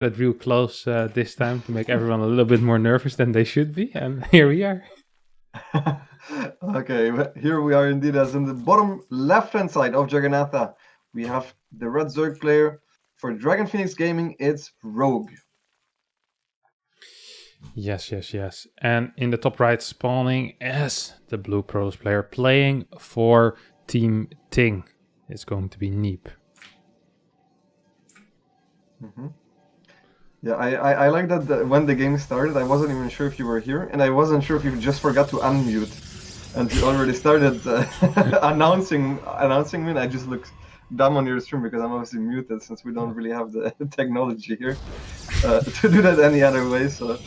That real close this time to make everyone a little bit more nervous than they should be, and here we are. Okay, here we are indeed, as in the bottom left-hand side of Jagannatha, we have the red Zerg player. For Dragon Phoenix Gaming, it's Rogue. Yes. And in the top right, spawning as the Blue Pros player playing for Team Ting. It's going to be Neeb. Yeah, I like that when the game started, I wasn't even sure if you were here, and I wasn't sure if you just forgot to unmute. And you already started announcing me, and I just looked dumb on your stream because I'm obviously muted since we don't really have the technology here to do that any other way. So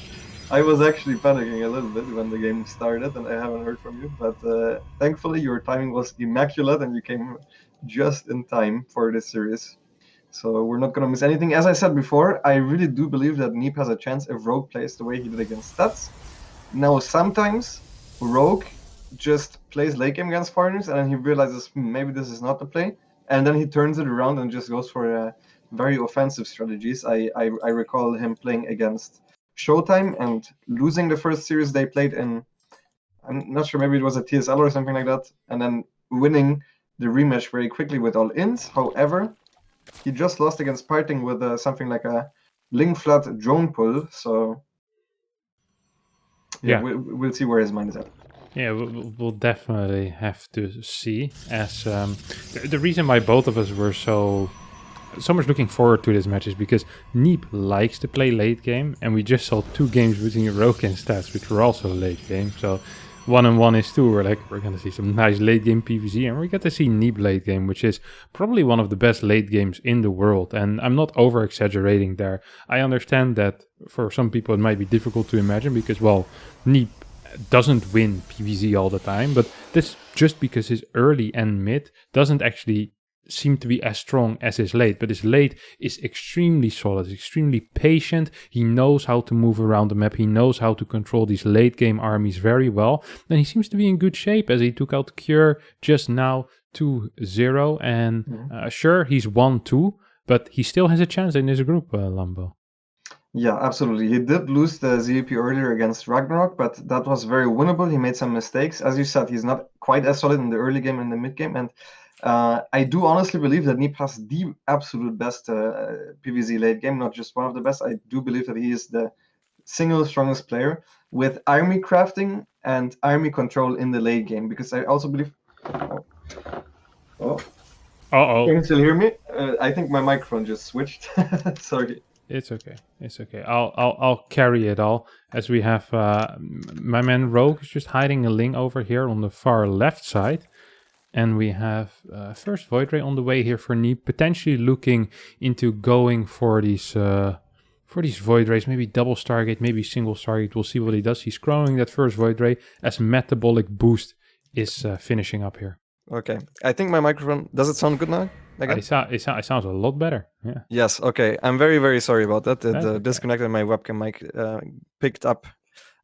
I was actually panicking a little bit when the game started, and I haven't heard from you. But thankfully, your timing was immaculate, and you came just in time for this series. So we're not going to miss anything. As I said before, I really do believe that Neeb has a chance if Rogue plays the way he did against Stats. Now, sometimes Rogue just plays late game against foreigners, and then he realizes maybe this is not the play, and then he turns it around and just goes for very offensive strategies. I recall him playing against Showtime and losing the first series they played in, I'm not sure, maybe it was a TSL or something like that, and then winning the rematch very quickly with all ins. However, he just lost against Parting with something like a Ling Flat drone pull, so yeah. We'll see where his mind is at. Yeah, we'll definitely have to see. As the reason why both of us were so much looking forward to this match is because Neeb likes to play late game, and we just saw 2 games between Rogue and Stats, which were also late game. So 1-1 is 2. We're going to see some nice late game PvZ, and we get to see Neeb late game, which is probably one of the best late games in the world. And I'm not over exaggerating there. I understand that for some people it might be difficult to imagine because, well, Neeb doesn't win PvZ all the time, but that's just because his early and mid doesn't actually seem to be as strong as his late, but his late is extremely solid, extremely patient. He knows how to move around the map. He knows how to control these late game armies very well, and he seems to be in good shape as he took out Cure just now 2-0, and sure, he's 1-2, but he still has a chance in this group, Lambo. Yeah, absolutely. He did lose the ZEP earlier against Ragnarok, but that was very winnable. He made some mistakes. As you said, he's not quite as solid in the early game and the mid game. And I do honestly believe that Neeb has the absolute best PvZ late game, not just one of the best. I do believe that he is the single strongest player with army crafting and army control in the late game. Because I also believe... Uh-oh. Can you still hear me? I think my microphone just switched. Sorry. It's okay. I'll carry it all, as we have my man Rogue is just hiding a Ling over here on the far left side, and we have first Void Ray on the way here for Neeb, potentially looking into going for these Void Rays, maybe double Stargate, maybe single Stargate. We'll see what he does. He's growing that first Void Ray as Metabolic Boost is finishing up here. Okay, I think my microphone, does it sound good now? It sounds a lot better. Yeah. Yes. Okay. I'm very, very sorry about that. It disconnected my webcam mic, picked up,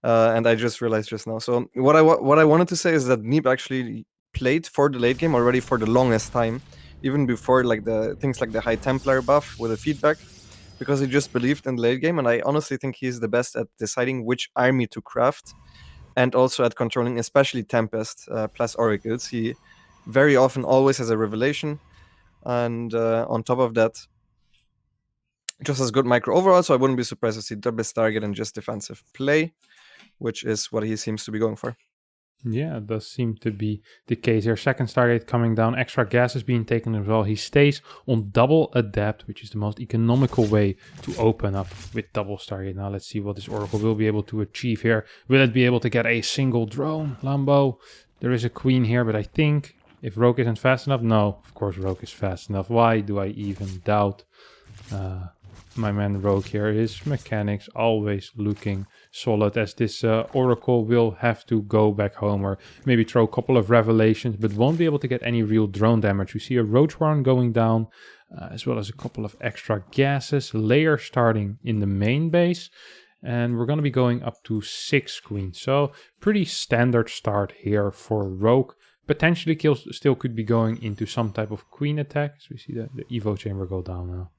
and I just realized just now. So what I wanted to say is that Neeb actually played for the late game already for the longest time, even before like the things like the High Templar buff with the feedback, because he just believed in the late game. And I honestly think he's the best at deciding which army to craft, and also at controlling, especially Tempest plus Oracles. He very often always has a revelation. And on top of that, just as good micro overall, so I wouldn't be surprised to see double target and just defensive play, which is what he seems to be going for. Yeah, it does seem to be the case here. Second Stargate coming down, extra gas is being taken as well. He stays on double adapt, which is the most economical way to open up with double Stargate. Now let's see what this Oracle will be able to achieve here. Will it be able to get a single drone? Lambo, there is a queen here, but I think if Rogue isn't fast enough, no, of course Rogue is fast enough. Why do I even doubt my man Rogue here? His mechanics always looking solid, as this Oracle will have to go back home or maybe throw a couple of revelations, but won't be able to get any real drone damage. We see a Roach Warren going down, as well as a couple of extra gases. Layer starting in the main base, and we're going to be going up to 6 queens. So pretty standard start here for Rogue. Potentially kills still could be going into some type of queen attack. So we see the Evo chamber go down now.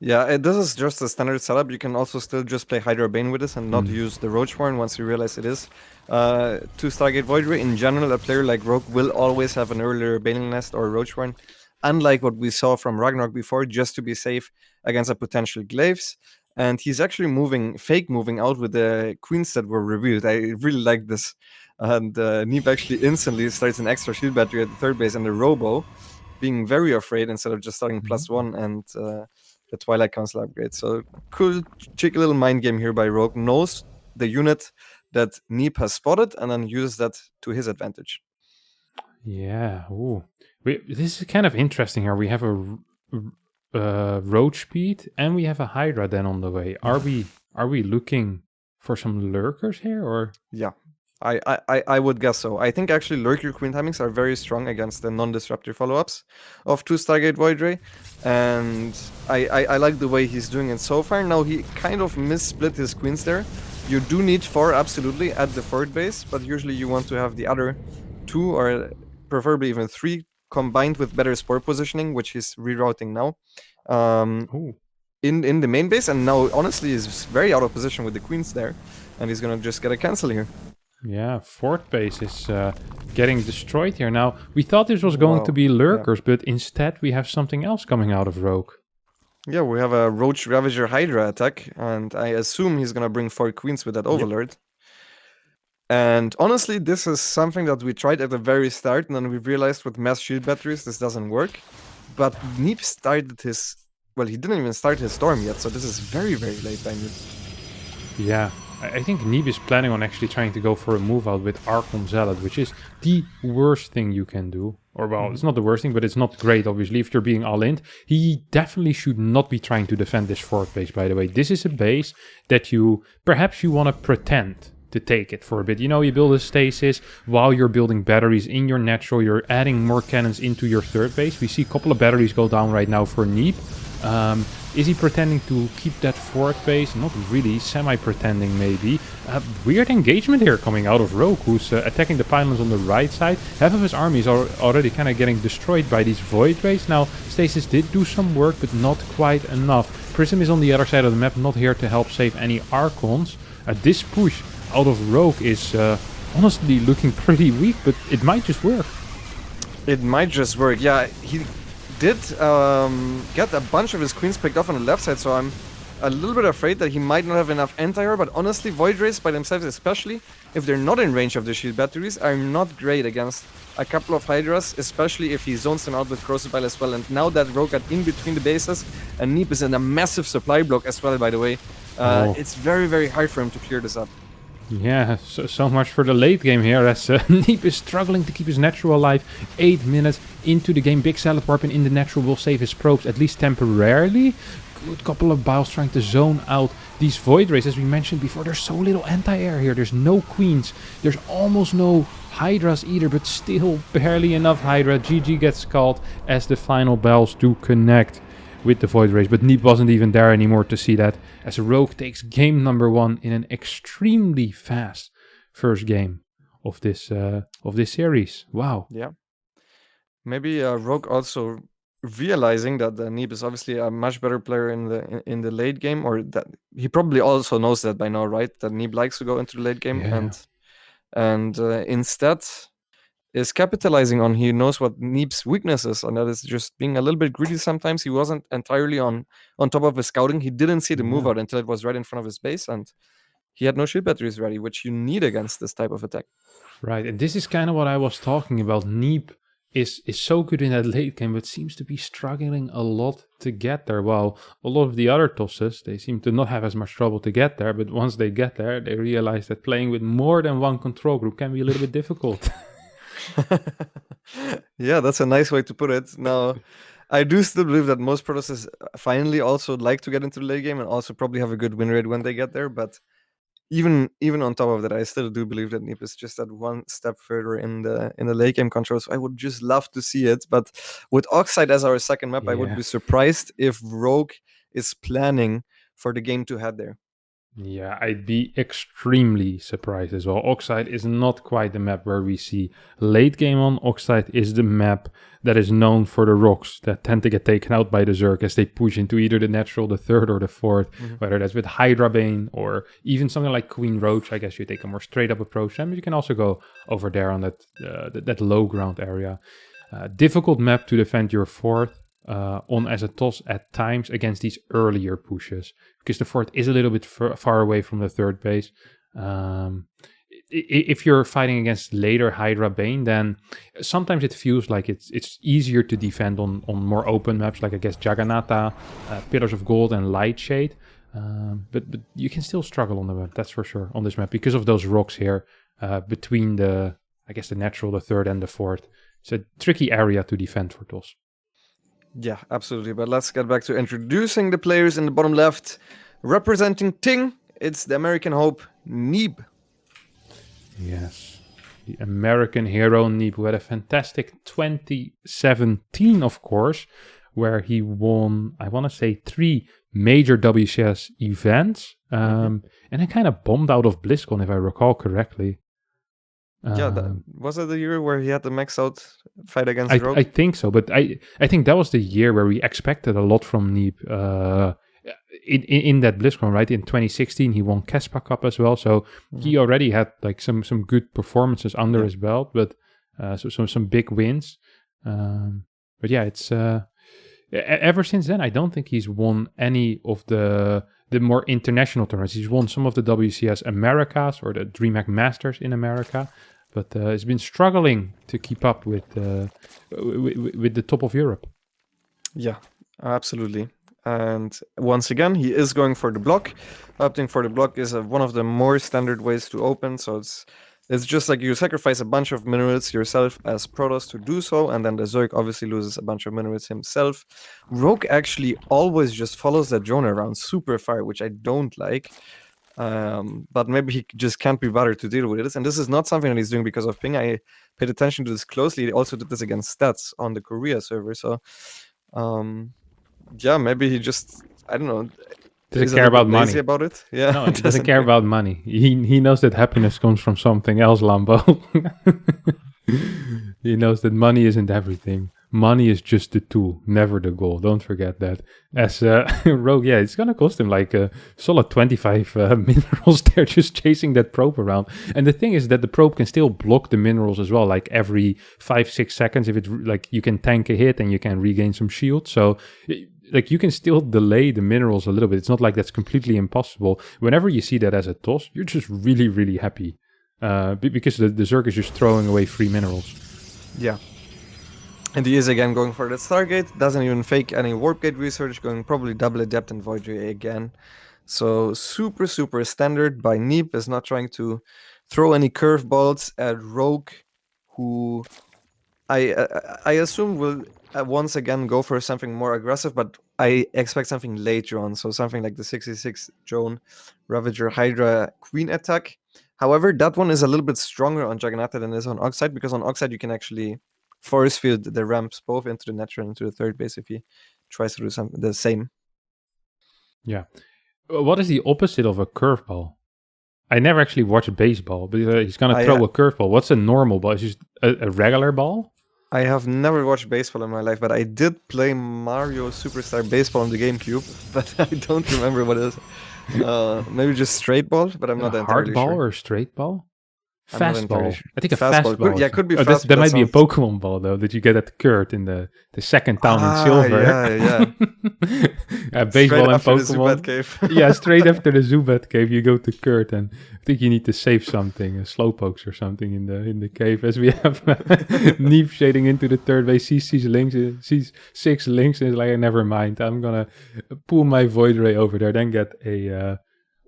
Yeah, this is just a standard setup. You can also still just play Hydra Bane with this and not Mm. use the Roach Warren once you realize it is. To Stargate Void Ray, in general, a player like Rogue will always have an earlier Baneling Nest or Roach Warren, unlike what we saw from Ragnarok before, just to be safe against a potential Glaives. And he's actually fake moving out with the Queens that were revealed. I really like this. And Neeb actually instantly starts an extra shield battery at the third base and the Robo, being very afraid instead of just starting +1 and the Twilight Council upgrade. So cool, cheeky little mind game here by Rogue. Knows the unit that Neeb has spotted and then uses that to his advantage. Yeah. Ooh. This is kind of interesting here. We have a roach speed and we have a Hydra then on the way. Are we looking for some lurkers here or? Yeah. I would guess so. I think actually Lurker Queen timings are very strong against the non-disruptor follow-ups of 2 Stargate Void Ray. And I like the way he's doing it so far. Now he kind of missplit his queens there. You do need 4 absolutely at the forward base, but usually you want to have the other 2 or preferably even 3 combined with better spore positioning, which he's rerouting now. In the main base, and now honestly is very out of position with the queens there, and he's gonna just get a cancel here. Yeah, fourth base is getting destroyed here. Now, we thought this was going to be lurkers, but instead we have something else coming out of Rogue. Yeah, we have a Roach Ravager Hydra attack, and I assume he's gonna bring 4 queens with that Overlord. And honestly, this is something that we tried at the very start, and then we realized with mass shield batteries this doesn't work. But Neeb started his... Well, he didn't even start his Storm yet, so this is very, very late by Neeb. Yeah, I think Neeb is planning on actually trying to go for a move out with Archon Zealot, which is the worst thing you can do. Or, well, it's not the worst thing, but it's not great, obviously, if you're being all-in. He definitely should not be trying to defend this fourth base, by the way. This is a base that perhaps you want to pretend to take it for a bit. You know, you build a stasis while you're building batteries in your natural. You're adding more cannons into your third base. We see a couple of batteries go down right now for Neeb. Is he pretending to keep that fourth base? Not really, semi-pretending maybe. Weird engagement here coming out of Rogue, who's attacking the pylons on the right side. Half of his army is already kind of getting destroyed by these Void Rays. Now, Stasis did do some work, but not quite enough. Prism is on the other side of the map, not here to help save any Archons. This push out of Rogue is honestly looking pretty weak, but it might just work. It might just work, yeah. He did get a bunch of his queens picked off on the left side, so I'm a little bit afraid that he might not have enough anti-air, but honestly, Void Rays by themselves, especially if they're not in range of the shield batteries, are not great against a couple of Hydras, especially if he zones them out with Crucible as well. And now that Rogue got in between the bases, and Neeb is in a massive supply block as well, by the way, it's very, very hard for him to clear this up. Yeah, so much for the late game here, as Neeb is struggling to keep his natural alive. 8 minutes into the game. Big Salad Warping in the natural will save his probes, at least temporarily. Good couple of Biles trying to zone out these Void Rays. As we mentioned before, there's so little anti-air here. There's no Queens. There's almost no Hydras either, but still barely enough Hydra. GG gets called as the final bells do connect with the Void Rays, but Neeb wasn't even there anymore to see that, as Rogue takes game number 1 in an extremely fast first game of this series. Wow. Yeah. Maybe Rogue also realizing that Neeb is obviously a much better player in the late game, or that he probably also knows that by now, right? That Neeb likes to go into the late game, and instead is capitalizing on, he knows what Neeb's weakness is, and that is just being a little bit greedy sometimes. He wasn't entirely on top of his scouting. He didn't see the move out until it was right in front of his base, and he had no shield batteries ready, which you need against this type of attack. Right, and this is kind of what I was talking about. Neeb is so good in that late game, but seems to be struggling a lot to get there. While a lot of the other tosses, they seem to not have as much trouble to get there, but once they get there, they realize that playing with more than one control group can be a little bit difficult. Yeah, that's a nice way to put it. Now, I do still believe that most Protosses finally also like to get into the late game and also probably have a good win rate when they get there. But even on top of that, I still do believe that Neeb is just that one step further in the late game control. So I would just love to see it. But with Oxide as our second map, I would be surprised if Rogue is planning for the game to head there. Yeah, I'd be extremely surprised as well. Oxide is not quite the map where we see late game on. Oxide is the map that is known for the rocks that tend to get taken out by the Zerg as they push into either the natural, the third, or the fourth, whether that's with Hydra Bane or even something like Queen Roach. I guess you take a more straight up approach, and you can also go over there on that low ground area. Difficult map to defend your fourth. On as a toss at times against these earlier pushes, because the fourth is a little bit far away from the third base. If you're fighting against later Hydra Bane, then sometimes it feels like it's easier to defend on more open maps, like I guess Jagannatha, Pillars of Gold, and Lightshade. But you can still struggle on the map, that's for sure, on this map, because of those rocks here between the natural, the third, and the fourth. It's a tricky area to defend for TOS. Yeah, absolutely. But let's get back to introducing the players in the bottom left. Representing Ting, it's the American Hope, Neeb. Yes, the American hero Neeb, who had a fantastic 2017, of course, where he won, I want to say, 3 major WCS events. And then kind of bombed out of BlizzCon, if I recall correctly. Was it the year where he had the max out fight against Rogue? I think so, but I think that was the year where we expected a lot from Neeb in that BlizzCon, right? In 2016, he won Kespa Cup as well, so he already had like some good performances under his belt, but so some big wins. But yeah, it's ever since then, I don't think he's won any of the more international tournaments. He's won some of the WCS Americas or the DreamHack Masters in America, but he's been struggling to keep up with the top of Europe. Yeah, absolutely. And once again, he is going for the block. Opting for the block is one of the more standard ways to open. So it's just like you sacrifice a bunch of minerals yourself as Protoss to do so, and then the Zerg obviously loses a bunch of minerals himself. Rogue actually always just follows that drone around super far, which I don't like. But maybe he just can't be bothered to deal with this. And this is not something that he's doing because of ping. I paid attention to this closely. He also did this against Stats on the Korea server. So, yeah, maybe he just, I don't know. Doesn't care about money. About it? Yeah. No, he doesn't care about money. He knows that happiness comes from something else, Lambo. He knows that money isn't everything. Money is just the tool, never the goal. Don't forget that. As Rogue, yeah, it's going to cost him like a solid 25 minerals. They're just chasing that probe around. And the thing is that the probe can still block the minerals as well, like every 5-6 seconds. If it like you can tank a hit and you can regain some shield. So like you can still delay the minerals a little bit. It's not like that's completely impossible. Whenever you see that as a toss, you're just really, really happy. Because the Zerg is just throwing away free minerals. Yeah. And he is again going for that Stargate, doesn't even fake any Warp Gate research, going probably double Adept and Void Ray again. So super, super standard by Neeb, is not trying to throw any curveballs at Rogue, who I assume will once again go for something more aggressive, but I expect something later on. So something like the 66 drone Ravager Hydra Queen attack. However, that one is a little bit stronger on Jagannatha than it is on Oxide, because on Oxide you can actually force field the ramps both into the natural and into the third base if he tries to do the same. Yeah. What is the opposite of a curveball? I never actually watched baseball, but he's going to throw a curveball. What's a normal ball? Is it just a regular ball? I have never watched baseball in my life, but I did play Mario Superstar Baseball on the GameCube, but I don't remember what it is. Maybe just straight ball, but I'm not entirely sure. Hard ball or straight ball? Fastball. Sure. I think a fastball. Yeah, could be fastball. That might be a Pokemon ball, though, that you get at Kurt in the second town in Silver. Yeah. Baseball and Pokemon. The Zubat cave. Yeah, straight after the Zubat cave, you go to Kurt, and I think you need to save something, Slowpokes or something in the cave, as we have Neeb shading into the third base. Sees 6 links, and is like, never mind, I'm gonna pull my Void Ray over there, then get a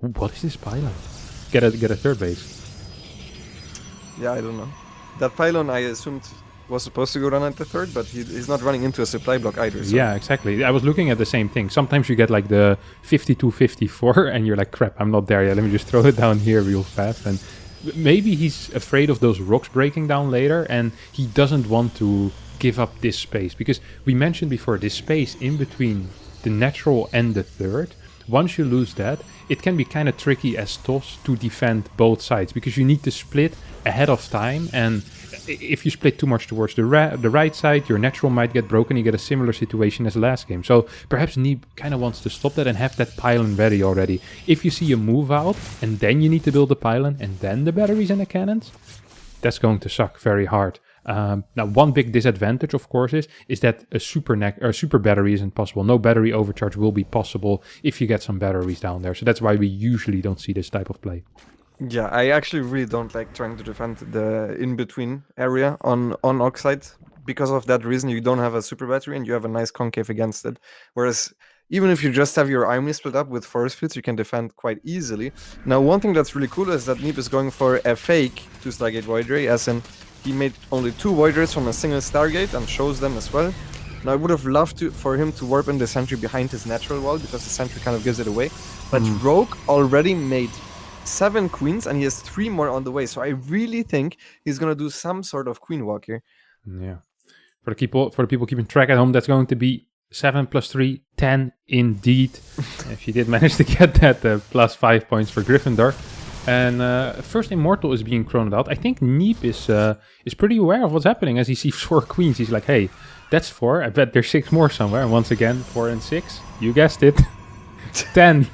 what is this pylon? Get a third base. Yeah, I don't know. That pylon I assumed was supposed to go down at the third, but he's not running into a supply block either. So. Yeah, exactly. I was looking at the same thing. Sometimes you get like the 52-54 and you're like, crap, I'm not there yet. Let me just throw it down here real fast. And maybe he's afraid of those rocks breaking down later and he doesn't want to give up this space. Because we mentioned before, this space in between the natural and the third once you lose that, it can be kind of tricky as TOS to defend both sides, because you need to split ahead of time, and if you split too much towards the right side, your natural might get broken. You get a similar situation as last game. So perhaps Neeb kind of wants to stop that and have that pylon ready already. If you see a move out and then you need to build the pylon and then the batteries and the cannons, that's going to suck very hard. Now, one big disadvantage, of course, is that a super battery isn't possible. No battery overcharge will be possible if you get some batteries down there. So that's why we usually don't see this type of play. Yeah, I actually really don't like trying to defend the in-between area on Oxide. Because of that reason, you don't have a super battery and you have a nice concave against it. Whereas, even if you just have your army split up with force fields, you can defend quite easily. Now, one thing that's really cool is that Neeb is going for a fake 2 Stargate Void Ray, as in he made only 2 Void Rays from a single Stargate and shows them as well. Now, I would have loved for him to warp in the sentry behind his natural wall, because the sentry kind of gives it away. But Rogue already made 7 queens and he has 3 more on the way. So I really think he's going to do some sort of queen walk here. Yeah. For the people keeping track at home, that's going to be 7 plus 3, 10 indeed. If you did manage to get that, plus 5 points for Gryffindor. And first Immortal is being chroned out. I think Neeb is pretty aware of what's happening as he sees 4 queens. He's like, hey, that's 4. I bet there's 6 more somewhere. And once again, 4 and 6. You guessed it. 10.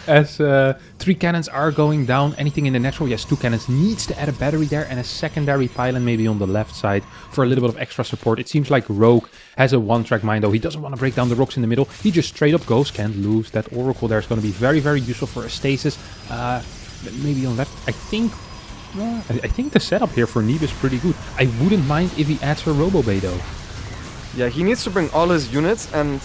As 3 cannons are going down. Anything in the natural? Yes, 2 cannons. Needs to add a battery there and a secondary pylon maybe on the left side for a little bit of extra support. It seems like Rogue has a one-track mind though. He doesn't want to break down the rocks in the middle. He just straight up goes. Can't lose. That Oracle there is going to be very, very useful for a stasis. Maybe on left. I think the setup here for Neeb is pretty good. I wouldn't mind if he adds a Robo-Bay though. Yeah, he needs to bring all his units, and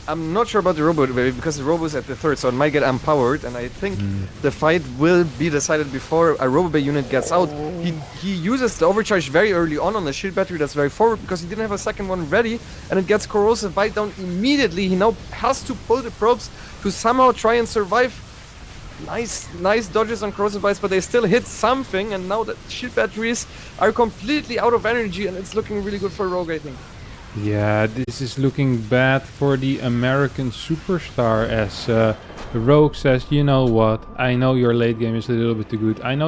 I'm not sure about the Robo Bay because the Robo is at the 3rd, so it might get empowered, and I think the fight will be decided before a Robo Bay unit gets out. He uses the overcharge very early on the shield battery that's very forward because he didn't have a second one ready, and it gets corrosive bite down immediately. He now has to pull the probes to somehow try and survive. Nice dodges on corrosive bites, but they still hit something, and now the shield batteries are completely out of energy, and it's looking really good for Rogue, I think. Yeah, this is looking bad for the American superstar as Rogue says, you know what, I know your late game is a little bit too good. I know